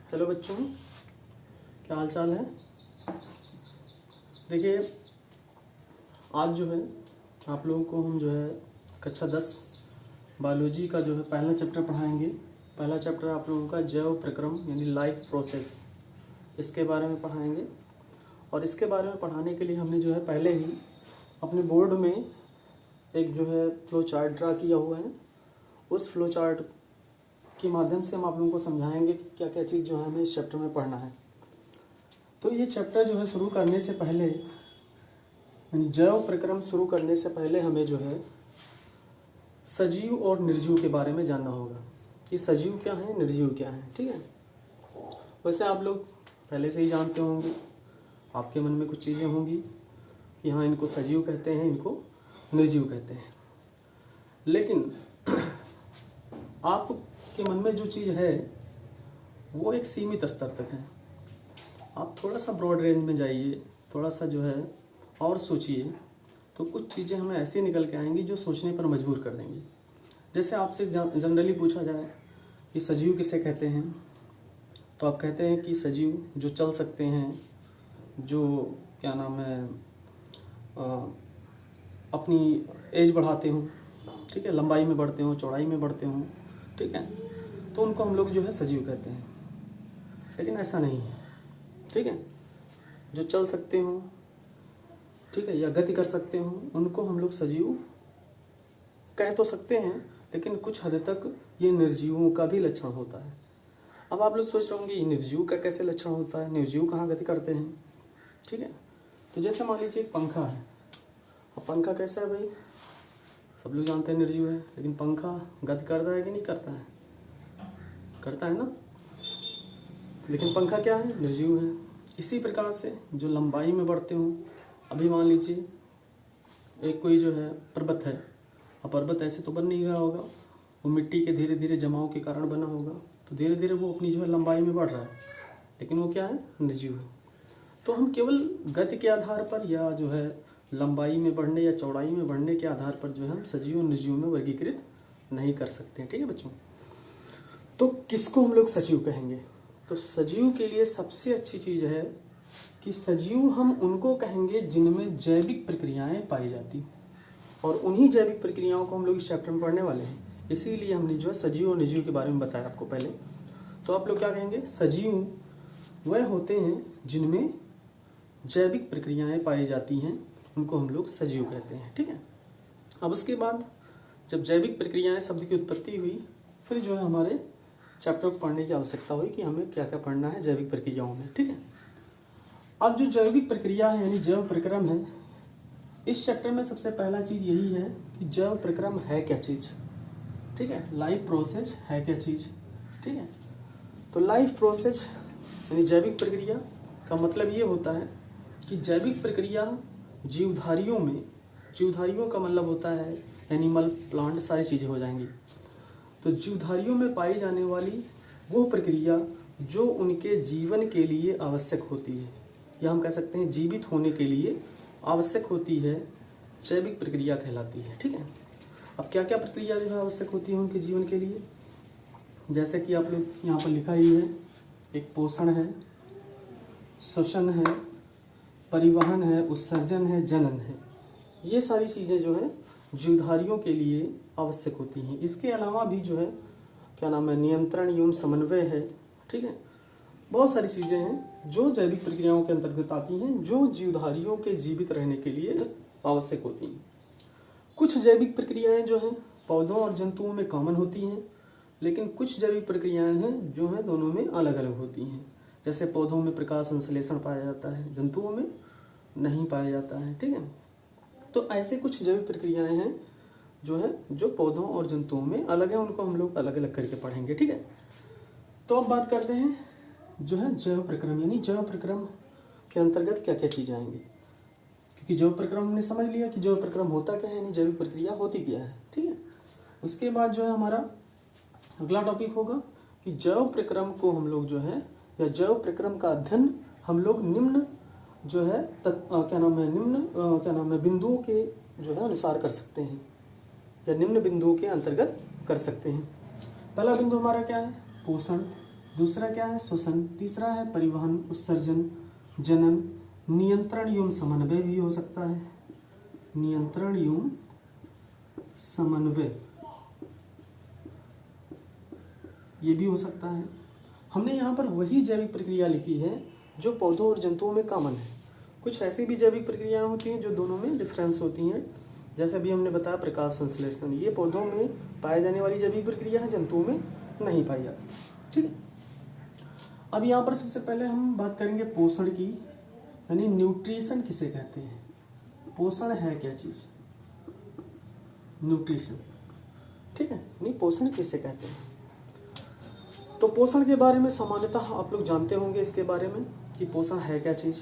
Hello बच्चों, क्या हाल चाल है। देखिए, आज जो है आप लोगों को हम जो है कक्षा 10 बायोलॉजी का जो है पहला चैप्टर पढ़ाएंगे। पहला चैप्टर आप लोगों का जैव प्रक्रम यानी लाइफ प्रोसेस, इसके बारे में पढ़ाएंगे। और इसके बारे में पढ़ाने के लिए हमने जो है पहले ही अपने बोर्ड में एक जो है फ्लो चार्ट ड्रा किया हुआ है। उस फ्लो चार्ट के माध्यम से हम आप लोगों को समझाएंगे कि क्या क्या चीज़ जो है हमें इस चैप्टर में पढ़ना है। तो ये चैप्टर जो है शुरू करने से पहले, यानी जैव प्रक्रम शुरू करने से पहले हमें जो है सजीव और निर्जीव के बारे में जानना होगा कि सजीव क्या है, निर्जीव क्या है। ठीक है, वैसे आप लोग पहले से ही जानते होंगे, आपके मन में कुछ चीज़ें होंगी कि हाँ इनको सजीव कहते हैं, इनको निर्जीव कहते हैं। लेकिन आपके मन में जो चीज़ है वो एक सीमित स्तर तक है। आप थोड़ा सा ब्रॉड रेंज में जाइए, थोड़ा सा जो है और सोचिए, तो कुछ चीज़ें हमें ऐसी निकल के आएंगी जो सोचने पर मजबूर कर देंगी। जैसे आपसे जनरली पूछा जाए कि सजीव किसे कहते हैं, तो आप कहते हैं कि सजीव जो चल सकते हैं, जो क्या नाम है अपनी एज बढ़ाते हों, ठीक है, लंबाई में बढ़ते हों, चौड़ाई में बढ़ते हों, ठीक है, तो उनको हम लोग जो है सजीव कहते हैं। लेकिन ऐसा नहीं है, ठीक है। जो चल सकते हों, ठीक है, या गति कर सकते हों, उनको हम लोग सजीव कह तो सकते हैं, लेकिन कुछ हद तक ये निर्जीवों का भी लक्षण होता है। अब आप लोग सोच रहे होंगे ये निर्जीव का कैसे लक्षण होता है, निर्जीव कहाँ गति करते हैं। ठीक है, तो जैसे मान लीजिए एक पंखा है। अब पंखा कैसा है भाई, सब लोग जानते हैं निर्जीव है, लेकिन पंखा गति करता है कि नहीं करता है, करता है ना। लेकिन पंखा क्या है, निर्जीव है। इसी प्रकार से जो लंबाई में बढ़ते हों, अभी मान लीजिए एक कोई जो है पर्वत है। अब पर्वत ऐसे तो बन नहीं गया होगा, वो मिट्टी के धीरे धीरे जमाव के कारण बना होगा, तो धीरे धीरे वो अपनी जो है लंबाई में बढ़ रहा है, लेकिन वो क्या है, निर्जीव है। तो हम केवल गति के आधार पर या जो है लंबाई में बढ़ने या चौड़ाई में बढ़ने के आधार पर जो है हम सजीव और निर्जीव में वर्गीकृत नहीं कर सकते हैं। ठीक है बच्चों, तो किसको हम लोग सजीव कहेंगे। तो सजीव के लिए सबसे अच्छी चीज़ है कि सजीव हम उनको कहेंगे जिनमें जैविक प्रक्रियाएं पाई जाती, और उन्हीं जैविक प्रक्रियाओं को हम लोग इस चैप्टर में पढ़ने वाले हैं। इसीलिए हमने जो है सजीव और निर्जीव के बारे में बताया आपको पहले। तो आप लोग क्या कहेंगे, सजीव वह होते हैं जिनमें जैविक प्रक्रियाएं पाई जाती हैं, उनको हम लोग सजीव कहते हैं। ठीक है, अब उसके बाद जब जैविक प्रक्रियाएं शब्द की उत्पत्ति हुई, फिर जो है हमारे चैप्टर को पढ़ने की आवश्यकता हुई कि हमें क्या क्या पढ़ना है जैविक प्रक्रियाओं में। ठीक है, अब जो जैविक प्रक्रिया है यानी जैव प्रक्रम है, इस चैप्टर में सबसे पहला चीज़ यही है कि जैव प्रक्रम है क्या चीज़। ठीक है, लाइफ प्रोसेस है क्या चीज़। ठीक है, तो लाइफ प्रोसेस यानी जैविक प्रक्रिया का मतलब ये होता है कि जैविक प्रक्रिया जीवधारियों में, जीवधारियों का मतलब होता है एनिमल, प्लांट, सारी चीज़ें हो जाएंगी। तो जीवधारियों में पाई जाने वाली वो प्रक्रिया जो उनके जीवन के लिए आवश्यक होती है, या हम कह सकते हैं जीवित होने के लिए आवश्यक होती है, जैविक प्रक्रिया कहलाती है। ठीक है, अब क्या क्या प्रक्रिया जो है आवश्यक होती है उनके जीवन के लिए, जैसे कि आप लोग यहाँ पर लिखा ही है, एक पोषण है, श्वसन है, परिवहन है, उत्सर्जन है, जनन है। ये सारी चीज़ें जो है जीवधारियों के लिए आवश्यक होती हैं। इसके अलावा भी जो है क्या नाम है, नियंत्रण एवं समन्वय है। ठीक है, बहुत सारी चीज़ें हैं जो जैविक प्रक्रियाओं के अंतर्गत आती हैं, जो जीवधारियों के जीवित रहने के लिए आवश्यक होती हैं। कुछ जैविक प्रक्रियाएं जो हैं पौधों और जंतुओं में कॉमन होती हैं, लेकिन कुछ जैविक प्रक्रियाएं हैं जो हैं दोनों में अलग अलग होती हैं। जैसे पौधों में प्रकाश संश्लेषण पाया जाता है, जंतुओं में नहीं पाया जाता है। ठीक है, तो ऐसे कुछ जैविक प्रक्रियाएं हैं जो है जो पौधों और जंतुओं में अलग है, उनको हम लोग अलग अलग करके पढ़ेंगे। ठीक है, तो अब बात करते हैं जो है जैव प्रक्रम, यानी जैव प्रक्रम के अंतर्गत क्या क्या चीज़ें आएंगी। क्योंकि जैव प्रक्रम हमने समझ लिया कि जैव प्रक्रम होता क्या है, यानी जैविक प्रक्रिया होती क्या है। ठीक है, उसके बाद जो है हमारा अगला टॉपिक होगा कि जैव प्रक्रम को हम लोग जो है, या जैव प्रक्रम का अध्ययन हम लोग निम्न जो है निम्न बिंदुओं के जो है अनुसार कर सकते हैं, या निम्न बिंदुओं के अंतर्गत कर सकते हैं। पहला बिंदु हमारा क्या है, पोषण। दूसरा क्या है श्वसन, तीसरा है परिवहन, उत्सर्जन, जनन, नियंत्रण एवं समन्वय भी हो सकता है, नियंत्रण एवं समन्वय ये भी हो सकता है। हमने यहाँ पर वही जैविक प्रक्रिया लिखी है जो पौधों और जंतुओं में कॉमन है। कुछ ऐसी भी जैविक प्रक्रियाएं होती हैं जो दोनों में डिफरेंस होती हैं, जैसे अभी हमने बताया प्रकाश संश्लेषण, ये पौधों में पाए जाने वाली जैविक प्रक्रिया है, जंतुओं में नहीं पाई जाती। ठीक है, अब यहाँ पर सबसे पहले हम बात करेंगे पोषण की, यानी न्यूट्रिशन किसे कहते हैं, पोषण है क्या चीज, न्यूट्रिशन। ठीक है, यानी पोषण किसे कहते हैं। तो पोषण के बारे में सामान्यतः आप लोग जानते होंगे इसके बारे में कि पोषण है क्या चीज़,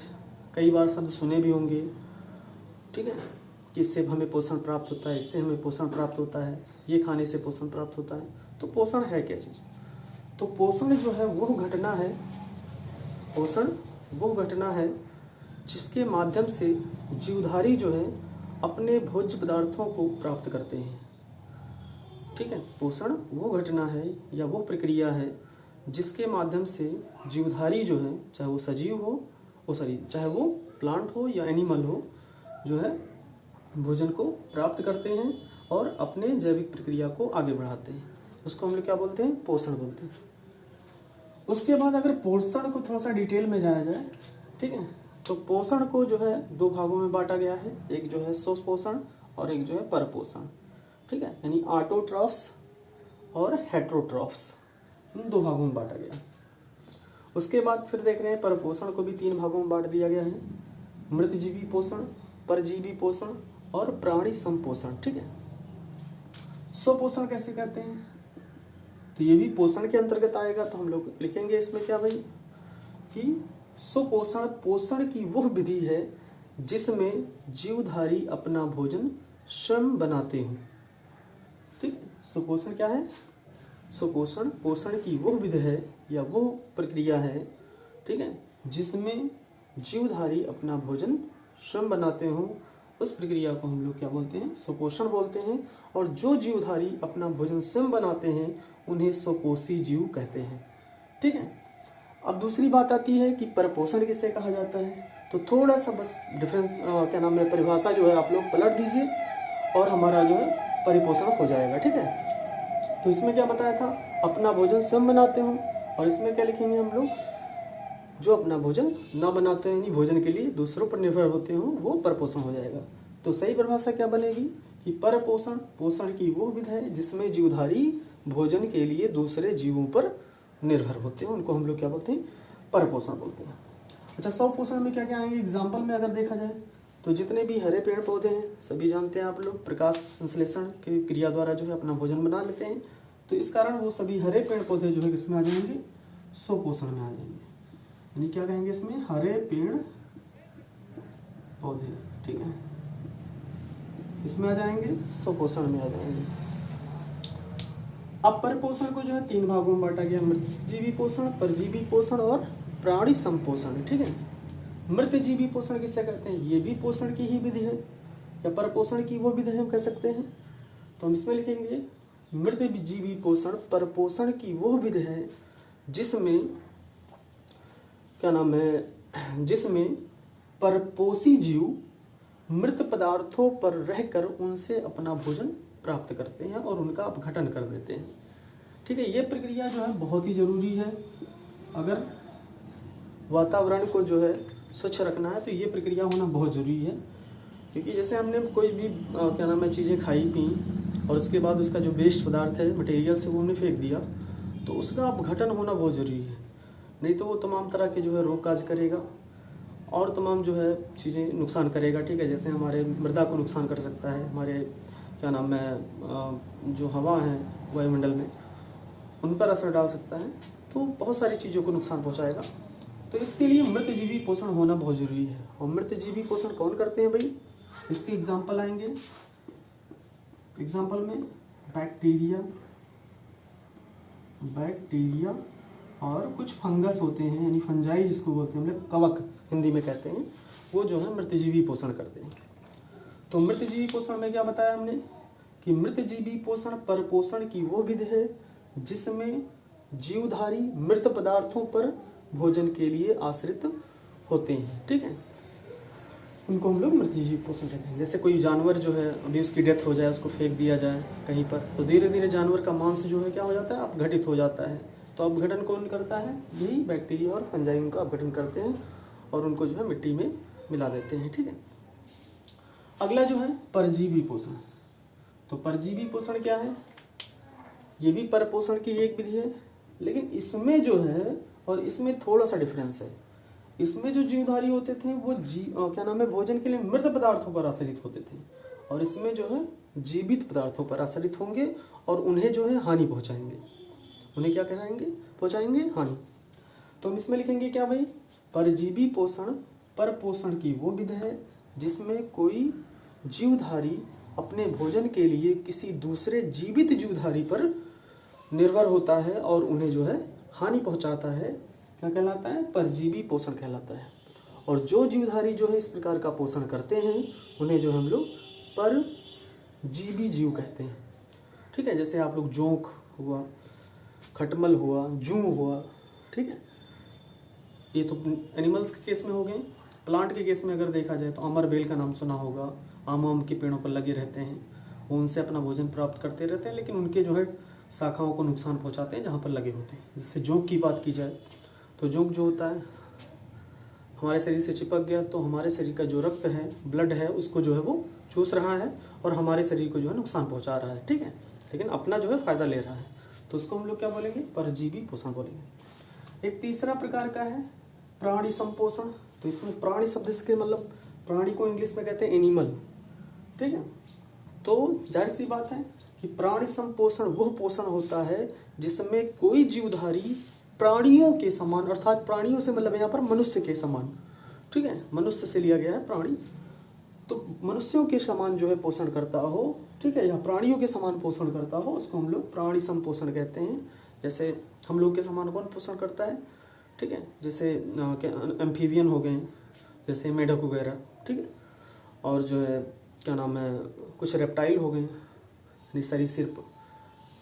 कई बार शब्द सुने भी होंगे। ठीक है, कि इससे हमें पोषण प्राप्त होता है, इससे हमें पोषण प्राप्त होता है, ये खाने से पोषण प्राप्त होता है। तो पोषण है क्या चीज़, तो पोषण जो है वो घटना है, पोषण वो घटना है जिसके माध्यम से जीवधारी जो है अपने भोज्य पदार्थों को प्राप्त करते हैं। ठीक है, पोषण वो घटना है या वो प्रक्रिया है जिसके माध्यम से जीवधारी जो है, चाहे वो सजीव हो चाहे वो प्लांट हो या एनिमल हो, जो है भोजन को प्राप्त करते हैं और अपने जैविक प्रक्रिया को आगे बढ़ाते हैं। उसको हम लोग क्या बोलते हैं, पोषण बोलते हैं। उसके बाद अगर पोषण को थोड़ा सा डिटेल में जाया जाए, ठीक है, तो पोषण को जो है दो भागों में बांटा गया है, एक जो है स्वश पोषण और एक जो है परपोषण। ठीक है, यानी ऑटोट्रॉफ्स और हेट्रोट्रॉफ्स, इन दो भागों में बांटा गया। उसके बाद फिर देख रहे हैं परपोषण को भी तीन भागों में बांट दिया गया है, मृतजीवी पोषण, परजीवी पोषण और प्राणी संपोषण। ठीक है, स्वपोषण कैसे कहते हैं, तो ये भी पोषण के अंतर्गत आएगा। तो हम लोग लिखेंगे इसमें क्या भाई कि स्वपोषण पोषण की वह विधि है जिसमें जीवधारी अपना भोजन स्वयं बनाते हैं। ठीक, स्वपोषण क्या है, स्वपोषण पोषण की वह विधि है या वो प्रक्रिया है, ठीक है, जिसमें जीवधारी अपना भोजन स्वयं बनाते हों, उस प्रक्रिया को हम लोग क्या बोलते हैं, स्वपोषण बोलते हैं। और जो जीवधारी अपना भोजन स्वयं बनाते हैं उन्हें स्वपोषी जीव कहते हैं। ठीक है, अब दूसरी बात आती है कि परपोषण किसे कहा जाता है। तो थोड़ा सा बस डिफरेंस क्या नाम है, परिभाषा जो है आप लोग पलट दीजिए और हमारा जो है परिपोषण हो जाएगा। ठीक है, तो इसमें क्या बताया था, अपना भोजन स्वयं बनाते हो, और इसमें क्या लिखेंगे हम लोग, जो अपना भोजन ना बनाते हैं, यानी भोजन के लिए दूसरों पर निर्भर होते हो, वो परपोषण हो जाएगा। तो सही परिभाषा क्या बनेगी कि परपोषण पोषण की वो विधि है जिसमें जीवधारी भोजन के लिए दूसरे जीवों पर निर्भर होते हैं, उनको हम लोग क्या बोलते हैं, परपोषण बोलते हैं। अच्छा, स्वपोषण में क्या क्या आएंगे, एग्जाम्पल में अगर देखा जाए तो जितने भी हरे पेड़ पौधे हैं सभी जानते हैं आप लोग, प्रकाश संश्लेषण की क्रिया द्वारा जो है अपना भोजन बना लेते हैं। तो इस कारण वो सभी हरे पेड़ पौधे जो है किसमें आ जाएंगे, स्वपोषण में आ जाएंगे। यानी क्या कहेंगे इसमें, हरे पेड़ पौधे। ठीक है, इसमें आ जाएंगे, स्वपोषण में आ जाएंगे। अब परपोषण को जो है तीन भागों में बांटा गया, मृतजीवी पोषण, परजीवी पोषण और प्राणी संपोषण। ठीक है, मृतजीवी पोषण किसे कहते हैं, ये भी पोषण की ही विधि है या परपोषण की वो विधि हम कह सकते हैं। तो हम इसमें लिखेंगे मृतजीवी पोषण परपोषण की वो विधि है जिसमें क्या नाम है, जिसमें परपोषी जीव मृत पदार्थों पर रहकर उनसे अपना भोजन प्राप्त करते हैं और उनका अपघटन कर देते हैं। ठीक है, ये प्रक्रिया जो है बहुत ही जरूरी है। अगर वातावरण को जो है स्वच्छ रखना है तो ये प्रक्रिया होना बहुत जरूरी है, क्योंकि जैसे हमने कोई भी क्या नाम है चीज़ें खाई पी और उसके बाद उसका जो वेस्ट पदार्थ है मटेरियल से वो हमने फेंक दिया, तो उसका अपघटन होना बहुत ज़रूरी है। नहीं तो वो तमाम तरह के जो है रोग काज करेगा और तमाम जो है चीज़ें नुकसान करेगा। ठीक है, जैसे हमारे मृदा को नुकसान कर सकता है, हमारे क्या नाम है जो हवा है वायुमंडल में उन पर असर डाल सकता है, तो बहुत सारी चीज़ों को नुकसान पहुँचाएगा। तो इसके लिए मृतजीवी पोषण होना बहुत ज़रूरी है। और मृतजीवी पोषण कौन करते हैं भाई, इसके एग्जाम्पल आएंगे। एग्जाम्पल में बैक्टीरिया और कुछ फंगस होते हैं, यानी फंजाई जिसको बोलते हैं हम लोग, कवक हिंदी में कहते हैं, वो जो है मृतजीवी पोषण करते हैं। तो मृतजीवी पोषण में क्या बताया हमने कि मृतजीवी पोषण परपोषण की वो विधि है जिसमें जीवधारी मृत पदार्थों पर भोजन के लिए आश्रित होते हैं। ठीक है, उनको हम लोग मृतजीवी पोषण कहते हैं। जैसे कोई जानवर जो है अभी उसकी डेथ हो जाए, उसको फेंक दिया जाए कहीं पर, तो धीरे धीरे जानवर का मांस जो है क्या हो जाता है, अपघटित हो जाता है। तो अपघटन कौन करता है, यही बैक्टीरिया और फंजाई उनका अपघटन करते हैं और उनको जो है मिट्टी में मिला देते हैं। ठीक है, अगला जो है परजीवी पोषण। तो परजीवी पोषण क्या है, ये भी परपोषण की एक विधि है, लेकिन इसमें जो है और इसमें थोड़ा सा डिफरेंस है। इसमें जो जीवधारी होते थे वो क्या नाम है, भोजन के लिए मृत पदार्थों पर आश्रित होते थे, और इसमें जो है जीवित पदार्थों पर आश्रित होंगे और उन्हें जो है हानि पहुंचाएंगे। उन्हें क्या कराएंगे, पहुंचाएंगे हानि। तो हम इसमें लिखेंगे क्या भाई, परजीवी पोषण परपोषण की वो विधि है जिसमें कोई जीवधारी अपने भोजन के लिए किसी दूसरे जीवित जीवधारी पर निर्भर होता है और उन्हें जो है हानि पहुंचाता है। क्या कहलाता है, परजीवी पोषण कहलाता है। और जो जीवधारी जो है इस प्रकार का पोषण करते हैं उन्हें जो हम लोग परजीवी जीव कहते हैं। ठीक है, जैसे आप लोग जोंक हुआ, खटमल हुआ, जू हुआ। ठीक है, ये तो एनिमल्स के केस में हो गए। प्लांट के केस में अगर देखा जाए तो अमर बेल का नाम सुना होगा, आम के पेड़ों पर लगे रहते हैं, वो उनसे अपना भोजन प्राप्त करते रहते हैं, लेकिन उनके जो है शाखाओं को नुकसान पहुंचाते हैं जहाँ पर लगे होते हैं। जैसे जोंक की बात की जाए तो जोंक जो होता है हमारे शरीर से चिपक गया तो हमारे शरीर का जो रक्त है, ब्लड है, उसको जो है वो चूस रहा है और हमारे शरीर को जो है नुकसान पहुंचा रहा है। ठीक है, लेकिन अपना जो है फायदा ले रहा है, तो उसको हम लोग क्या बोलेंगे, परजीवी पोषण बोलेंगे। एक तीसरा प्रकार का है प्राणी संपोषण। तो इसमें प्राणी शब्द इसके मतलब प्राणी को इंग्लिश में कहते हैं एनिमल। ठीक है, तो जाहिर सी बात है कि प्राणी संपोषण वह पोषण होता है जिसमें कोई जीवधारी प्राणियों के समान, अर्थात प्राणियों से मतलब यहाँ पर मनुष्य के समान, ठीक है, मनुष्य से लिया गया है प्राणी, तो मनुष्यों के समान जो है पोषण करता हो। ठीक है, या प्राणियों के समान पोषण करता हो, उसको हम लोग प्राणी संपोषण कहते हैं। जैसे हम लोग के समान कौन पोषण करता है, ठीक है, जैसे एम्फीबियन हो गए, जैसे मेढक वगैरह। ठीक है, और जो है क्या नाम है, कुछ रेप्टाइल हो गए, यानी सरीसृप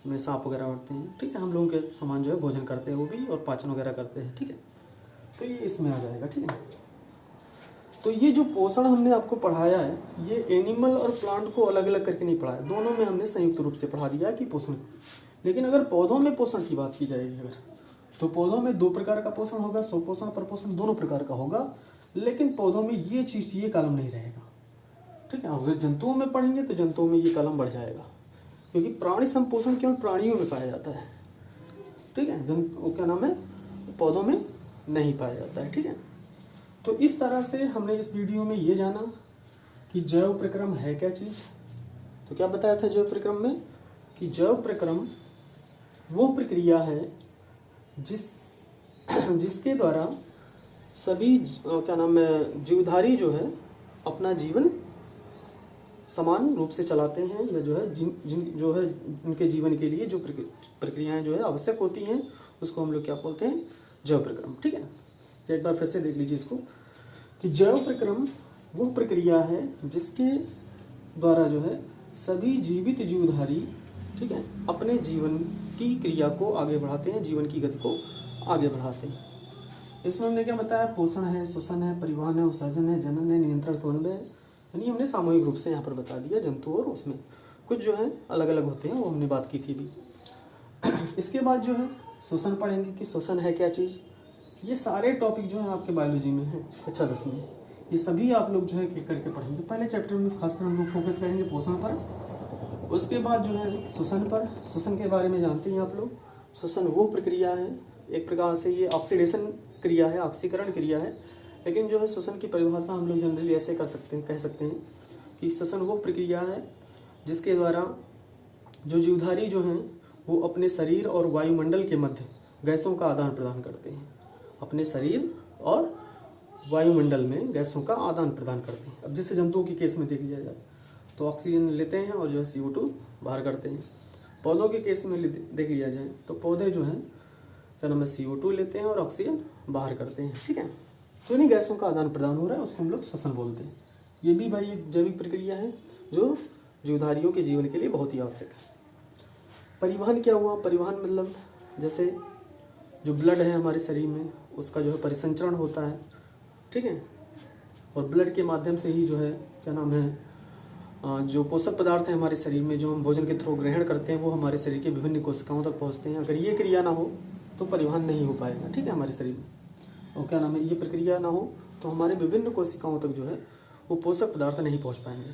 में सांप वगैरह उड़ते हैं। ठीक है, हम लोगों के समान जो है भोजन करते हैं वो भी, और पाचन वगैरह करते हैं। ठीक है, तो ये इसमें आ जाएगा। ठीक है, तो ये जो पोषण हमने आपको पढ़ाया है, ये एनिमल और प्लांट को अलग अलग करके नहीं पढ़ाया, दोनों में हमने संयुक्त रूप से पढ़ा दिया कि पोषण। लेकिन अगर पौधों में पोषण की बात की जाएगी अगर, तो पौधों में दो प्रकार का पोषण होगा, स्वपोषण परपोषण दोनों प्रकार का होगा। लेकिन पौधों में ये चीज, ये कॉलम नहीं रहेगा। ठीक है, अगर जंतुओं में पढ़ेंगे तो जंतुओं में ये कॉलम बढ़ जाएगा, क्योंकि प्राणी संपोषण केवल प्राणियों में पाया जाता है। ठीक है, क्या नाम है, पौधों में नहीं पाया जाता है। ठीक है, तो इस तरह से हमने इस वीडियो में ये जाना कि जैव प्रक्रम है क्या चीज। तो क्या बताया था जैव प्रक्रम में, कि जैव प्रक्रम वो प्रक्रिया है जिसके द्वारा सभी क्या नाम है, जीवधारी जो है अपना जीवन समान रूप से चलाते हैं, या जो है जो है उनके जीवन के लिए जो प्रक्रियाएं जो है आवश्यक होती हैं, उसको हम लोग क्या बोलते हैं, जैव प्रक्रम। ठीक है, तो एक बार फिर से देख लीजिए इसको, कि जैव प्रक्रम वो प्रक्रिया है जिसके द्वारा जो है सभी जीवित जीवधारी, ठीक है, अपने जीवन की क्रिया को आगे बढ़ाते हैं, जीवन की गति को आगे बढ़ाते हैं। इसमें हमने क्या बताया, पोषण है, श्वसन है, परिवहन है, उत्सर्जन है, जनन है, नियंत्रण समन्वय है, यानी हमने सामूहिक रूप से यहाँ पर बता दिया। जंतु और उसमें कुछ जो है अलग अलग होते हैं, वो हमने बात की थी भी। इसके बाद जो है श्वसन पढ़ेंगे कि श्वसन है क्या चीज़। ये सारे टॉपिक जो है आपके बायोलॉजी में है, कक्षा 10 में, ये सभी आप लोग जो है करके पढ़ेंगे। पहले चैप्टर में खासकर हम लोग फोकस करेंगे पोषण पर, उसके बाद जो है श्वसन पर। श्वसन के बारे में जानते हैं आप लोग, श्वसन वो प्रक्रिया है, एक प्रकार से ये ऑक्सीडेशन क्रिया है, ऑक्सीकरण क्रिया है, लेकिन जो है श्वसन की परिभाषा हम लोग जनरली ऐसे कर सकते हैं, कह सकते हैं कि श्वसन वो प्रक्रिया है जिसके द्वारा जो जीवधारी जो हैं वो अपने शरीर और वायुमंडल के मध्य गैसों का आदान प्रदान करते हैं, अपने शरीर और वायुमंडल में गैसों का आदान प्रदान करते हैं। अब जैसे जंतुओं के केस में देख लिया जाए तो ऑक्सीजन लेते हैं और जो है CO2 बाहर करते हैं। पौधों के केस में देख लिया जाए तो पौधे जो है क्या नाम है, CO2 लेते हैं और ऑक्सीजन बाहर करते हैं। ठीक है, तो इन्हीं गैसों का आदान प्रदान हो रहा है, उसको हम लोग श्वसन बोलते हैं। ये भी भाई एक जैविक प्रक्रिया है जो जीवधारियों के जीवन के लिए बहुत ही आवश्यक है। परिवहन क्या हुआ, परिवहन मतलब जैसे जो ब्लड है हमारे शरीर में उसका जो है परिसंचरण होता है, ठीक है। और ब्लड के माध्यम से ही जो है क्या नाम है जो पोषक पदार्थ हैं हमारे शरीर में जो हम भोजन के थ्रू ग्रहण करते हैं वो हमारे शरीर के विभिन्न कोशिकाओं तक पहुंचते हैं। अगर ये क्रिया ना हो तो परिवहन नहीं हो पाएगा, ठीक है, हमारे शरीर में। और क्या नाम है ये प्रक्रिया ना हो तो हमारे विभिन्न कोशिकाओं तक जो है वो पोषक पदार्थ नहीं पहुँच पाएंगे।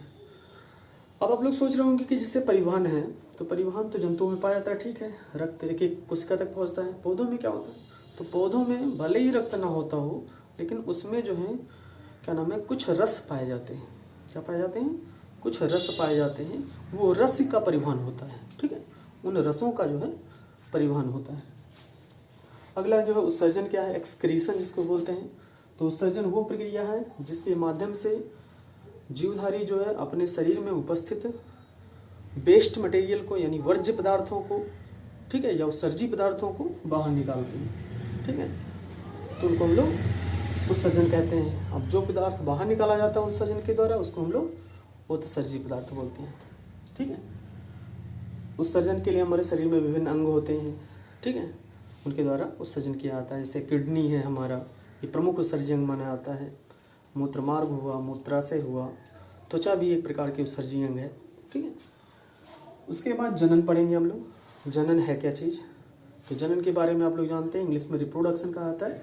अब आप लोग सोच रहे होंगे कि जिससे परिवहन है तो परिवहन तो जंतुओं में पाया जाता है, ठीक है, रक्त एक एक कोशिका तक पहुँचता है। पौधों में क्या होता है? तो पौधों में भले ही रक्त ना होता हो लेकिन उसमें जो है क्या नाम है कुछ रस पाए जाते हैं। क्या पाए जाते हैं? कुछ रस पाए जाते हैं, वो रस का परिवहन होता है, ठीक है, उन रसों का जो है परिवहन होता है। अगला जो है उत्सर्जन क्या है? एक्सक्रीशन जिसको बोलते हैं। तो उत्सर्जन वो प्रक्रिया है जिसके माध्यम से जीवधारी जो है अपने शरीर में उपस्थित वेस्ट मटेरियल को यानी वर्ज्य पदार्थों को, ठीक है, या उत्सर्जी पदार्थों को बाहर निकालते हैं, ठीक है, तो उनको हम लोग उत्सर्जन कहते हैं। अब जो पदार्थ बाहर निकाला जाता है उत्सर्जन के द्वारा उसको हम लोग उत्सर्जी पदार्थ बोलते हैं, ठीक है। उत्सर्जन के लिए हमारे शरीर में विभिन्न अंग होते हैं, ठीक है, उनके द्वारा उत्सर्जन किया जाता है। जैसे किडनी है हमारा, ये प्रमुख उत्सर्जी अंग माना जाता है। मूत्र मार्ग हुआ, मूत्राशय हुआ, त्वचा भी एक प्रकार के उत्सर्जी अंग है, ठीक है। उसके बाद जनन पढ़ेंगे हम लोग। जनन है क्या चीज़? तो जनन के बारे में आप लोग जानते हैं, इंग्लिश में रिप्रोडक्शन कहा जाता है।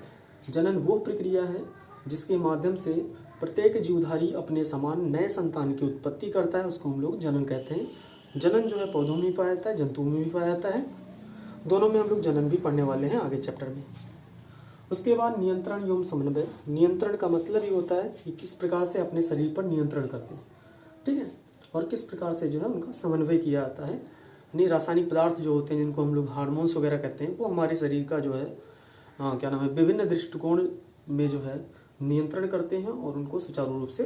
जनन वो प्रक्रिया है जिसके माध्यम से प्रत्येक जीवधारी अपने समान नए संतान की उत्पत्ति करता है, उसको हम लोग जनन कहते हैं। जनन जो है पौधों में भी पाया जाता है, जंतुओं में भी पाया जाता है। दोनों में हम लोग जनन भी पढ़ने वाले हैं आगे चैप्टर में। उसके बाद नियंत्रण एवं समन्वय। नियंत्रण का मतलब ये होता है कि किस प्रकार से अपने शरीर पर नियंत्रण करते हैं, ठीक है, और किस प्रकार से जो है उनका समन्वय किया जाता है। यानी रासायनिक पदार्थ जो होते हैं जिनको हम लोग हार्मोन्स वगैरह कहते हैं वो हमारे शरीर का जो है क्या नाम है विभिन्न दृष्टिकोण में जो है नियंत्रण करते हैं और उनको सुचारू रूप से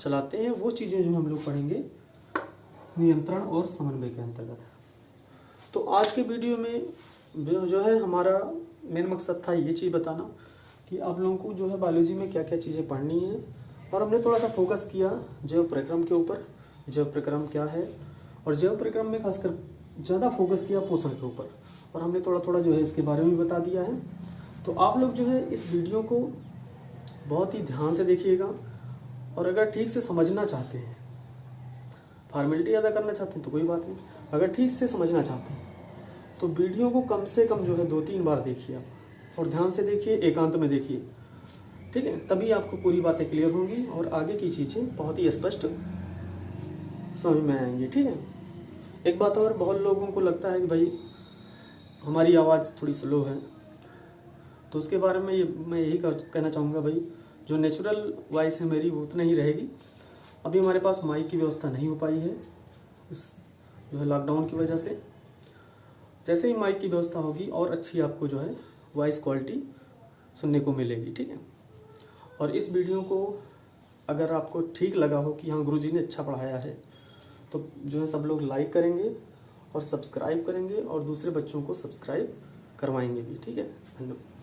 चलाते हैं। वो चीज़ें जो हम लोग पढ़ेंगे नियंत्रण और समन्वय के अंतर्गत। तो आज के वीडियो में जो है हमारा मेन मकसद था ये चीज़ बताना कि आप लोगों को जो है बायोलॉजी में क्या क्या चीज़ें पढ़नी है। और हमने थोड़ा सा फोकस किया जैव प्रक्रम के ऊपर, जैव प्रक्रम क्या है, और जैव प्रक्रम में खासकर ज़्यादा फोकस किया पोषण के ऊपर, और हमने थोड़ा थोड़ा जो है इसके बारे में बता दिया है। तो आप लोग जो है इस वीडियो को बहुत ही ध्यान से देखिएगा, और अगर ठीक से समझना चाहते हैं, फॉर्मेलिटी अदा करना चाहते हैं तो कोई बात नहीं, अगर ठीक से समझना चाहते हैं तो वीडियो को कम से कम जो है 2-3 बार देखिए आप, और ध्यान से देखिए, एकांत में देखिए, ठीक है, तभी आपको पूरी बातें क्लियर होंगी और आगे की चीज़ें बहुत ही स्पष्ट समझ में आएंगी, ठीक है। एक बात और, बहुत लोगों को लगता है कि भाई हमारी आवाज़ थोड़ी स्लो है, तो उसके बारे में मैं यही कहना चाहूँगा भाई जो नेचुरल वॉइस है मेरी वो उतना ही रहेगी। अभी हमारे पास माइक की व्यवस्था नहीं हो पाई है इस जो है लॉकडाउन की वजह से। जैसे ही माइक की व्यवस्था होगी और अच्छी आपको जो है वॉइस क्वालिटी सुनने को मिलेगी, ठीक है। और इस वीडियो को अगर आपको ठीक लगा हो कि हाँ गुरुजी ने अच्छा पढ़ाया है तो जो है सब लोग लाइक करेंगे और सब्सक्राइब करेंगे और दूसरे बच्चों को सब्सक्राइब करवाएंगे भी, ठीक है। धन्यवाद।